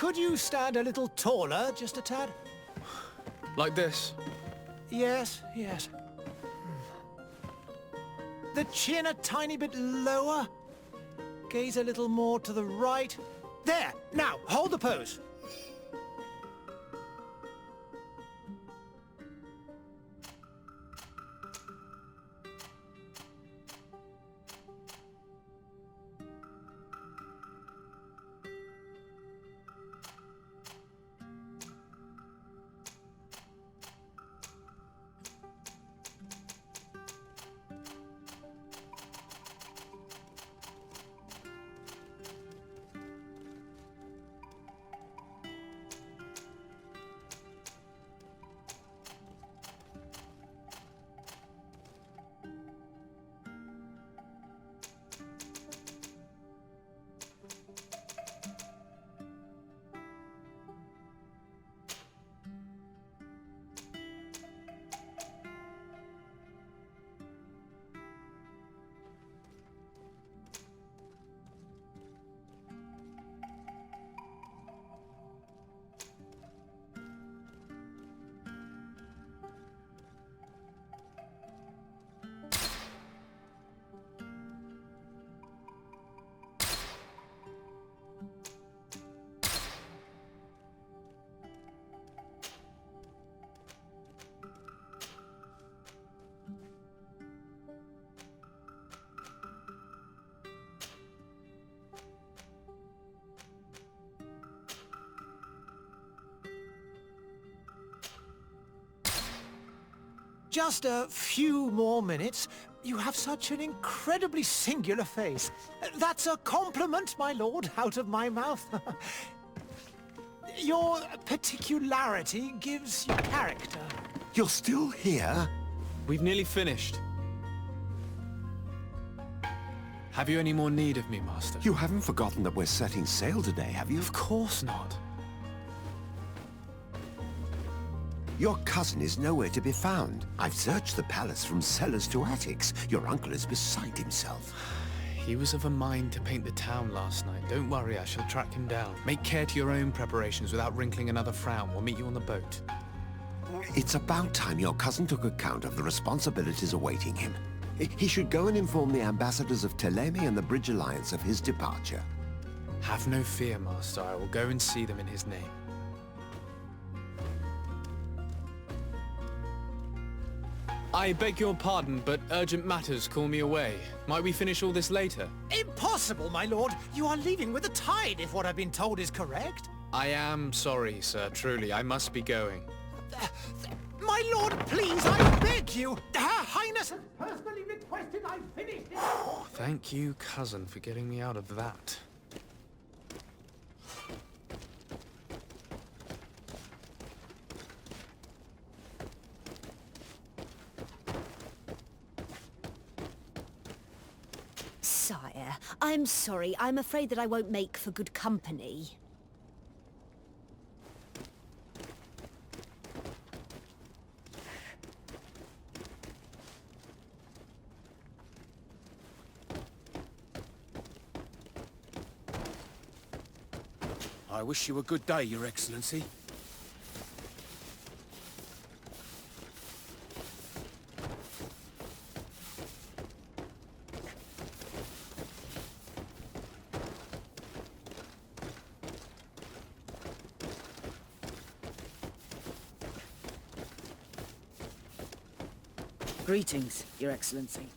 Could you stand a little taller, just a tad? Like this? Yes, yes. The chin a tiny bit lower. Gaze a little more to the right. There! Now, hold the pose. Just a few more minutes. You have such an incredibly singular face. That's a compliment, my lord, out of my mouth. Your particularity gives you character. You're still here? We've nearly finished. Have you any more need of me, Master? You haven't forgotten that we're setting sail today, have you? Of course not. Your cousin is nowhere to be found. I've searched the palace from cellars to attics. Your uncle is beside himself. He was of a mind to paint the town last night. Don't worry, I shall track him down. Make care to your own preparations without wrinkling another frown. We'll meet you on the boat. It's about time your cousin took account of the responsibilities awaiting him. He should go and inform the ambassadors of Telemi and the Bridge Alliance of his departure. Have no fear, Master. I will go and see them in his name. I beg your pardon, but urgent matters call me away. Might we finish all this later? Impossible, my lord. You are leaving with the tide, if what I've been told is correct. I am sorry, sir. Truly, I must be going. My lord, please, I beg you. Her Highness has personally requested I finish it. Thank you, cousin, for getting me out of that. Sire, I'm sorry. I'm afraid that I won't make for good company. I wish you a good day, Your Excellency. Greetings, Your Excellency.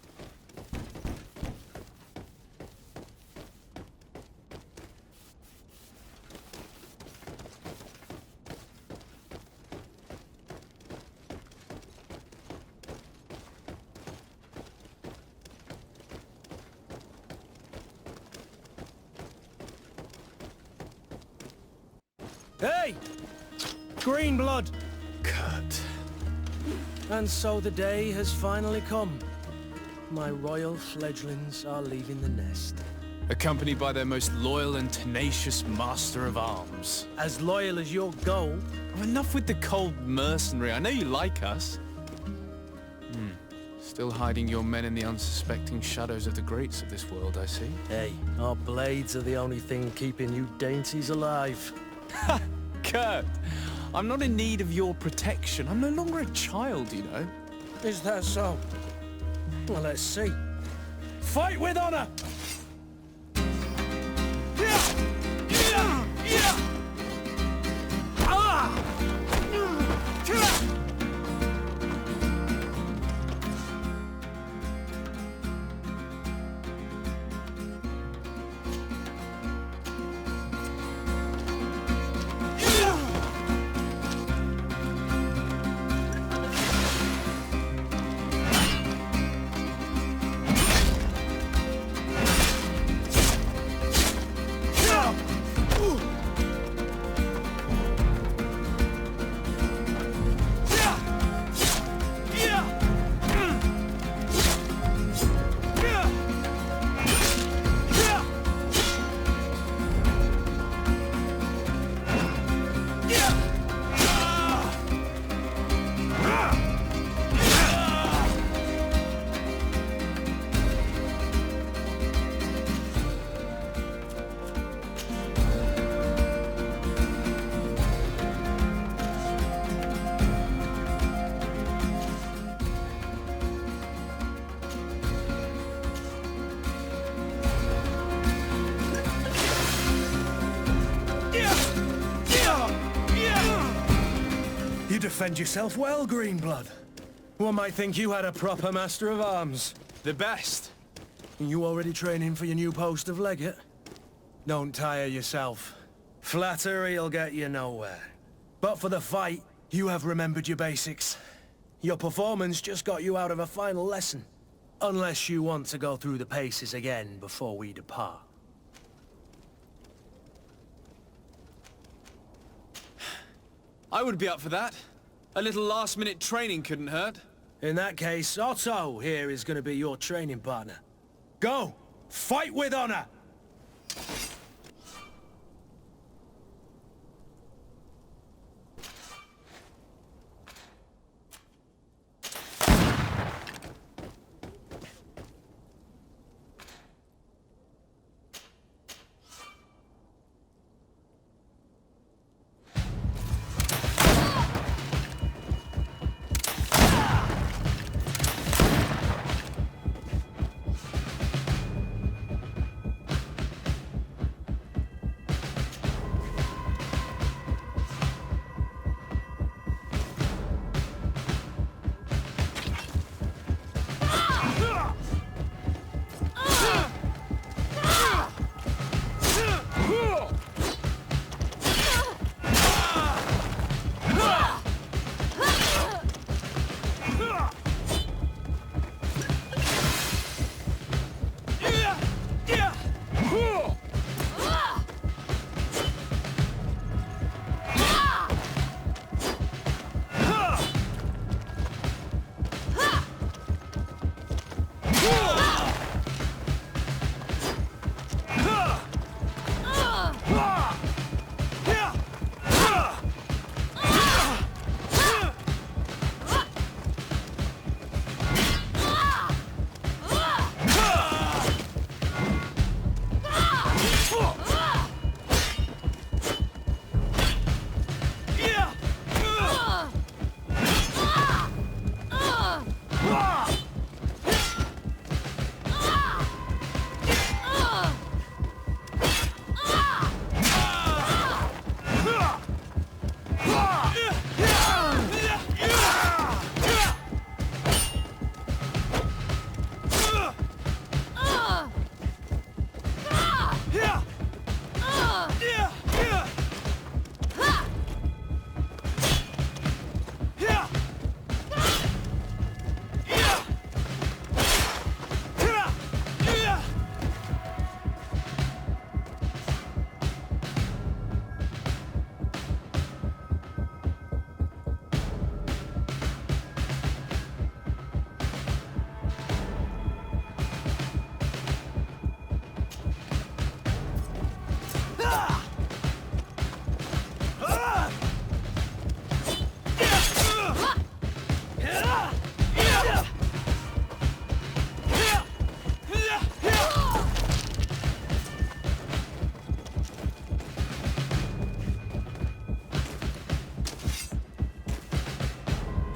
Hey! Green blood! Kurt. And so the day has finally come. My royal fledglings are leaving the nest. Accompanied by their most loyal and tenacious master of arms. As loyal as your gold. Oh, enough with the cold mercenary. I know you like us. Still hiding your men in the unsuspecting shadows of the greats of this world, I see. Hey, our blades are the only thing keeping you dainties alive. Kurt, I'm not in need of your protection. I'm no longer a child, you know. Is that so? Well, let's see. Fight with honor! You defend yourself well, Greenblood. One might think you had a proper master of arms. The best. You already training for your new post of legate? Don't tire yourself. Flattery'll get you nowhere. But for the fight, you have remembered your basics. Your performance just got you out of a final lesson. Unless you want to go through the paces again before we depart. I would be up for that. A little last-minute training couldn't hurt. In that case, Otto here is going to be your training partner. Go! Fight with honor!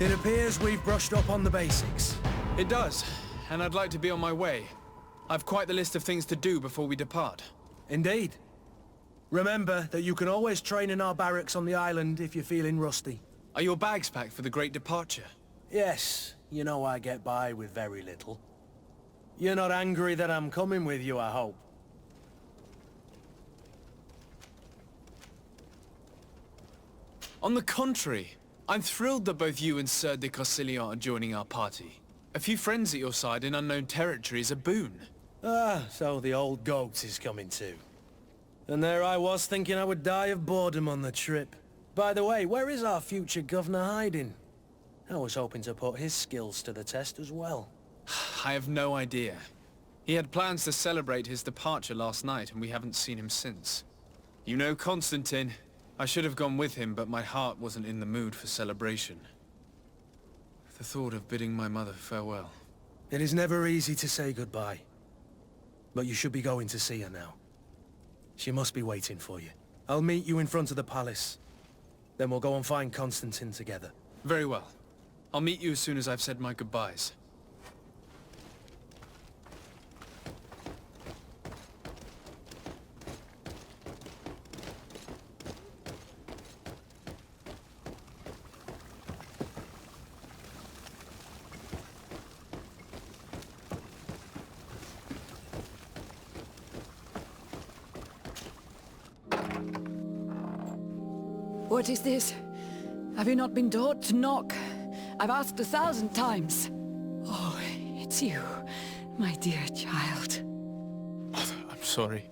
It appears we've brushed up on the basics. It does, and I'd like to be on my way. I've quite the list of things to do before we depart. Indeed. Remember that you can always train in our barracks on the island if you're feeling rusty. Are your bags packed for the great departure? Yes, you know I get by with very little. You're not angry that I'm coming with you, I hope. On the contrary, I'm thrilled that both you and Sir de Corsilion are joining our party. A few friends at your side in unknown territory is a boon. Ah, so the old goat is coming too. And there I was thinking I would die of boredom on the trip. By the way, where is our future governor hiding? I was hoping to put his skills to the test as well. I have no idea. He had plans to celebrate his departure last night, and we haven't seen him since. You know Constantine. I should have gone with him, but my heart wasn't in the mood for celebration. The thought of bidding my mother farewell. It is never easy to say goodbye. But you should be going to see her now. She must be waiting for you. I'll meet you in front of the palace. Then we'll go and find Constantine together. Very well. I'll meet you as soon as I've said my goodbyes. What is this? Have you not been taught to knock? I've asked 1,000 times. Oh, it's you, my dear child. I'm sorry.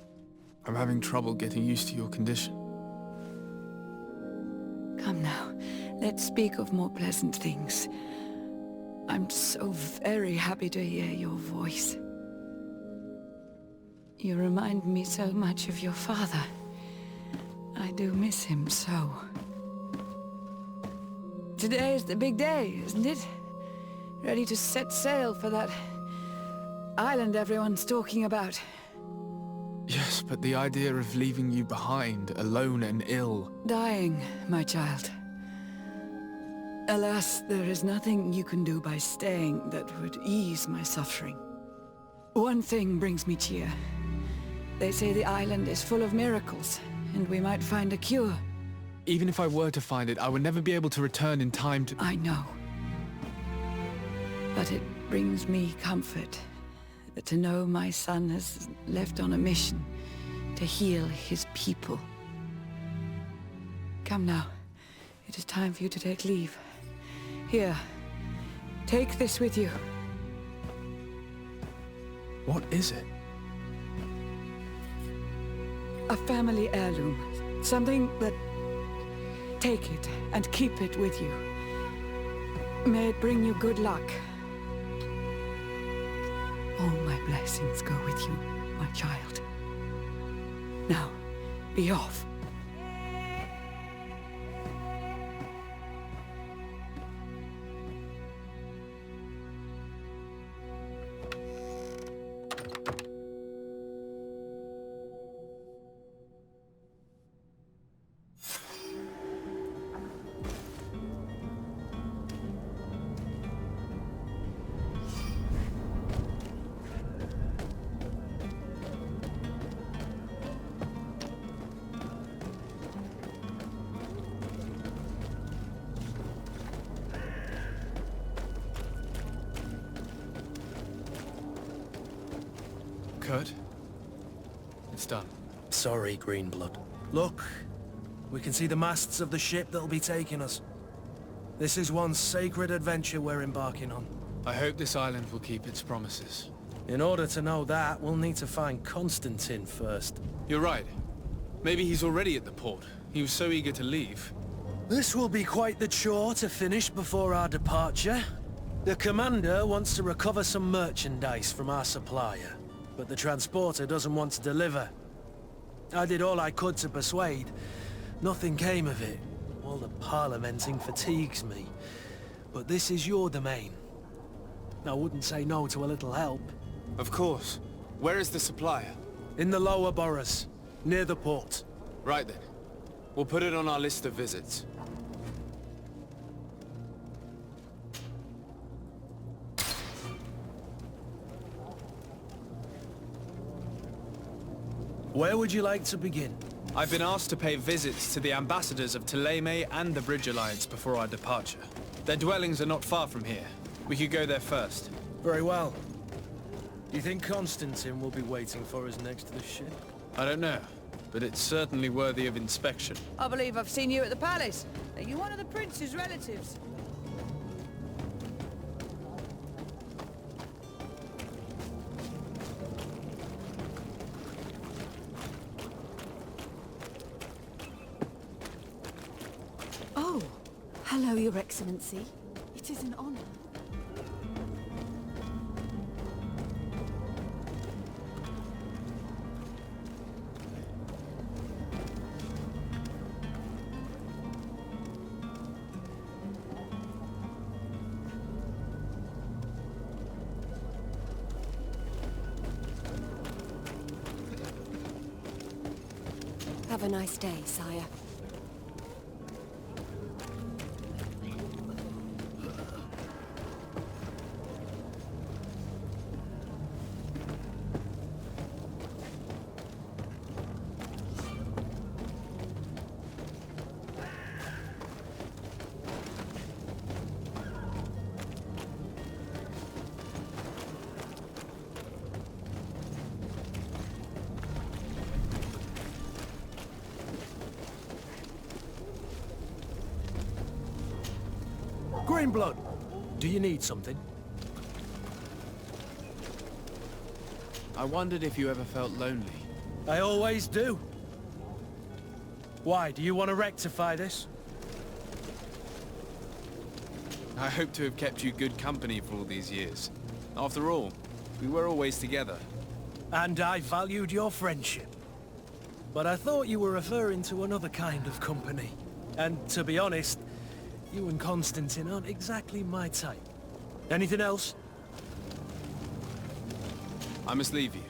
I'm having trouble getting used to your condition. Come now, let's speak of more pleasant things. I'm so very happy to hear your voice. You remind me so much of your father. I do miss him so. Today is the big day, isn't it? Ready to set sail for that island everyone's talking about. Yes, but the idea of leaving you behind, alone and ill... Dying, my child. Alas, there is nothing you can do by staying that would ease my suffering. One thing brings me cheer. They say the island is full of miracles, and we might find a cure. Even if I were to find it, I would never be able to return in time to... I know. But it brings me comfort to know my son has left on a mission to heal his people. Come now. It is time for you to take leave. Here, take this with you. What is it? A family heirloom. Something that... Take it and keep it with you. May it bring you good luck. All my blessings go with you, my child. Now, be off. Kurt? It's done. Sorry, Greenblood. Look, we can see the masts of the ship that'll be taking us. This is one sacred adventure we're embarking on. I hope this island will keep its promises. In order to know that, we'll need to find Constantine first. You're right. Maybe he's already at the port. He was so eager to leave. This will be quite the chore to finish before our departure. The commander wants to recover some merchandise from our supplier, but the transporter doesn't want to deliver. I did all I could to persuade. Nothing came of it. All the parliamenting fatigues me. But this is your domain. I wouldn't say no to a little help. Of course. Where is the supplier? In the lower boroughs, near the port. Right then. We'll put it on our list of visits. Where would you like to begin? I've been asked to pay visits to the ambassadors of Thélème and the Bridge Alliance before our departure. Their dwellings are not far from here. We could go there first. Very well. Do you think Constantine will be waiting for us next to the ship? I don't know, but it's certainly worthy of inspection. I believe I've seen you at the palace. Are you one of the prince's relatives? Oh, hello, Your Excellency. It is an honor. Have a nice day, sire. Greenblood, do you need something? I wondered if you ever felt lonely. I always do. Why, do you want to rectify this? I hope to have kept you good company for all these years. After all, we were always together. And I valued your friendship. But I thought you were referring to another kind of company. And to be honest, you and Constantine aren't exactly my type. Anything else? I must leave you.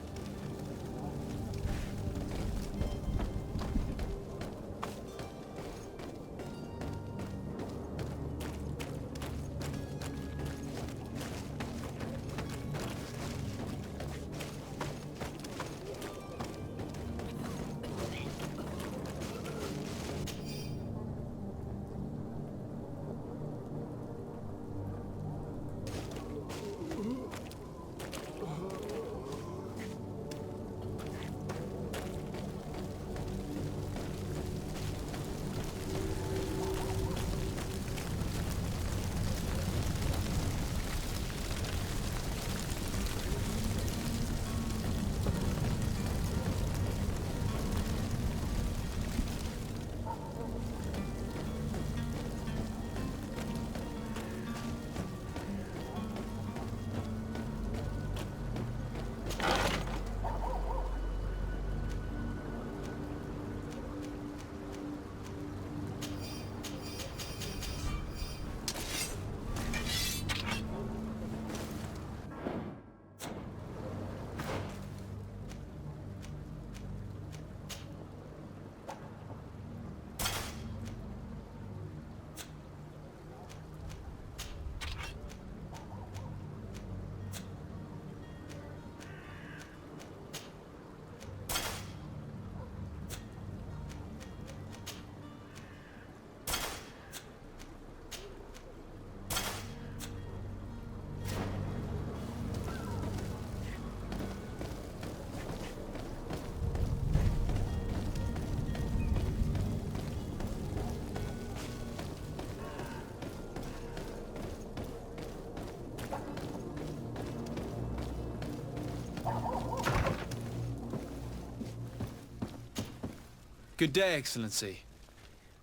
Good day, Excellency.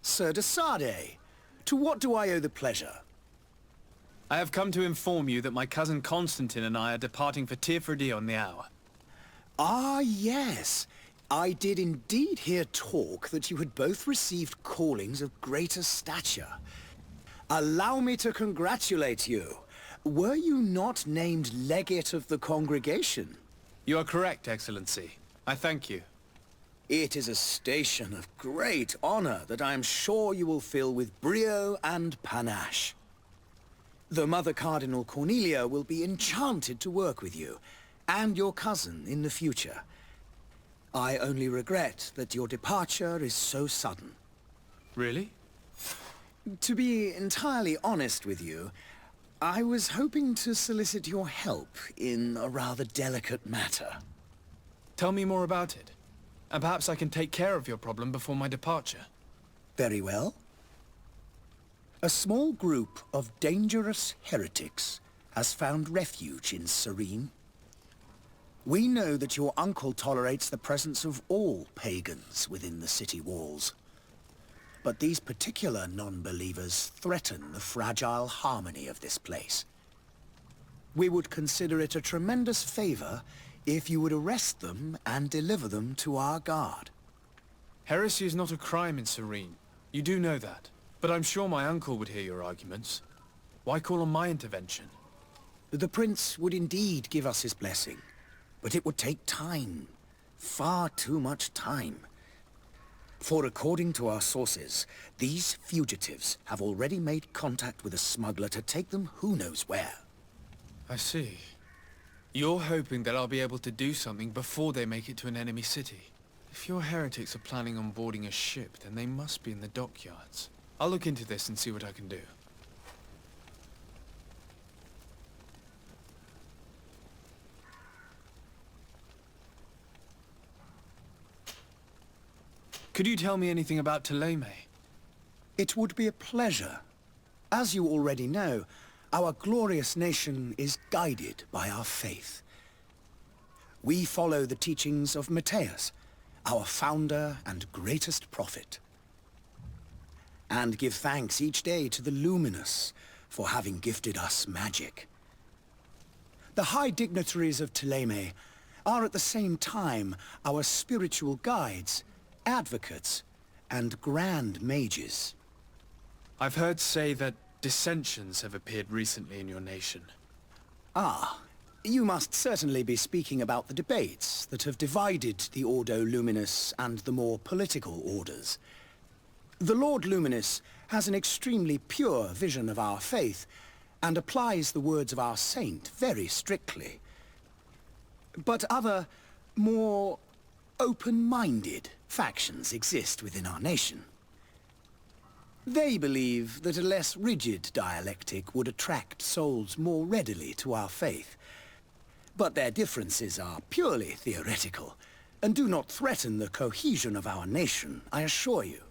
Sir de Sade, to what do I owe the pleasure? I have come to inform you that my cousin Constantine and I are departing for Tirfredi on the hour. Ah, yes. I did indeed hear talk that you had both received callings of greater stature. Allow me to congratulate you. Were you not named legate of the congregation? You are correct, Excellency. I thank you. It is a station of great honor that I am sure you will fill with brio and panache. The Mother Cardinal Cornelia will be enchanted to work with you, and your cousin in the future. I only regret that your departure is so sudden. Really? To be entirely honest with you, I was hoping to solicit your help in a rather delicate matter. Tell me more about it. And perhaps I can take care of your problem before my departure. Very well. A small group of dangerous heretics has found refuge in Serene. We know that your uncle tolerates the presence of all pagans within the city walls. But these particular non-believers threaten the fragile harmony of this place. We would consider it a tremendous favor if you would arrest them and deliver them to our guard. Heresy is not a crime in Serene. You do know that. But I'm sure my uncle would hear your arguments. Why call on my intervention? The prince would indeed give us his blessing, but it would take time. Far too much time. For according to our sources, these fugitives have already made contact with a smuggler to take them who knows where. I see. You're hoping that I'll be able to do something before they make it to an enemy city. If your heretics are planning on boarding a ship, then they must be in the dockyards. I'll look into this and see what I can do. Could you tell me anything about Thélème? It would be a pleasure. As you already know, our glorious nation is guided by our faith. We follow the teachings of Matthias, our founder and greatest prophet, and give thanks each day to the Luminous for having gifted us magic. The high dignitaries of Thélème are at the same time our spiritual guides, advocates, and grand mages. I've heard say that dissensions have appeared recently in your nation. Ah, you must certainly be speaking about the debates that have divided the Ordo Luminous and the more political orders. The Lord Luminous has an extremely pure vision of our faith and applies the words of our saint very strictly. But other, more open-minded factions exist within our nation. They believe that a less rigid dialectic would attract souls more readily to our faith. But their differences are purely theoretical and do not threaten the cohesion of our nation, I assure you.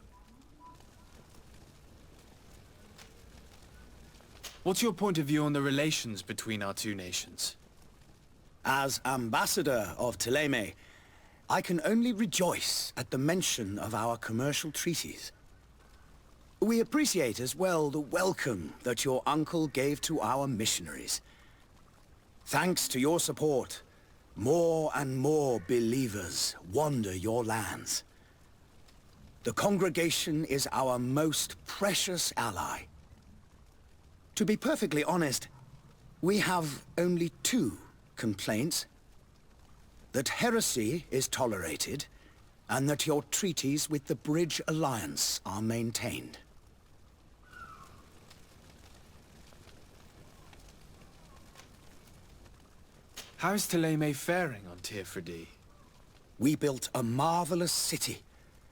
What's your point of view on the relations between our two nations? As ambassador of Thélème, I can only rejoice at the mention of our commercial treaties. We appreciate as well the welcome that your uncle gave to our missionaries. Thanks to your support, more and more believers wander your lands. The congregation is our most precious ally. To be perfectly honest, we have only two complaints. That heresy is tolerated, and that your treaties with the Bridge Alliance are maintained. How is Thélème faring on Teofridi? We built a marvelous city,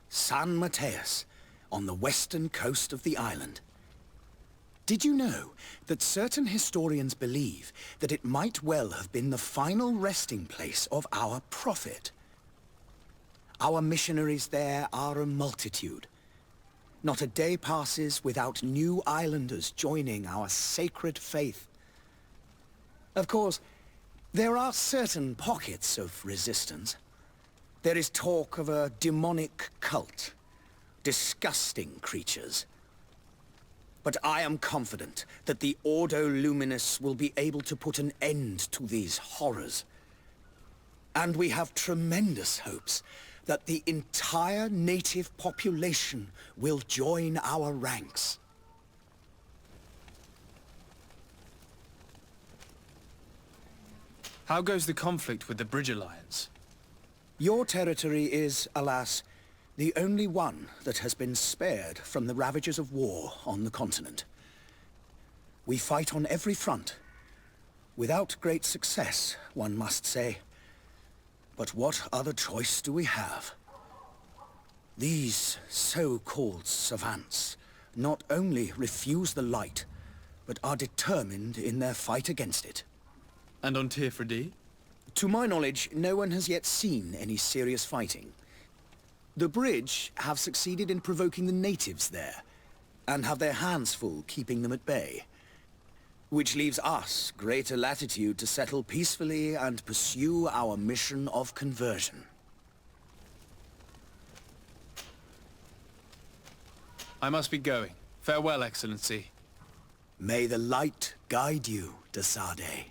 San Matthias, on the western coast of the island. Did you know that certain historians believe that it might well have been the final resting place of our prophet? Our missionaries there are a multitude. Not a day passes without new islanders joining our sacred faith. Of course, there are certain pockets of resistance. There is talk of a demonic cult, disgusting creatures. But I am confident that the Ordo Luminous will be able to put an end to these horrors. And we have tremendous hopes that the entire native population will join our ranks. How goes the conflict with the Bridge Alliance? Your territory is, alas, the only one that has been spared from the ravages of war on the continent. We fight on every front, without great success, one must say. But what other choice do we have? These so-called savants not only refuse the light, but are determined in their fight against it. And on Tirfredi? To my knowledge, no one has yet seen any serious fighting. The bridge have succeeded in provoking the natives there, and have their hands full keeping them at bay. Which leaves us greater latitude to settle peacefully and pursue our mission of conversion. I must be going. Farewell, Excellency. May the light guide you, de Sade.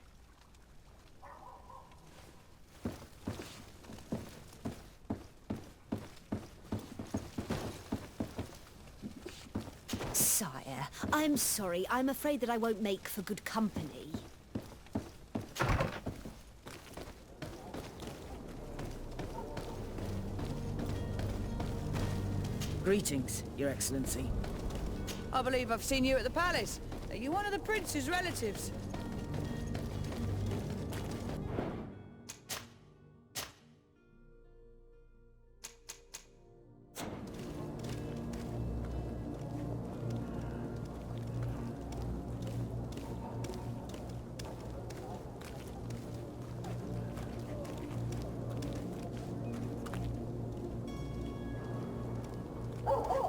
Sire, I'm sorry. I'm afraid that I won't make for good company. Greetings, Your Excellency. I believe I've seen you at the palace. Are you one of the prince's relatives? Oh,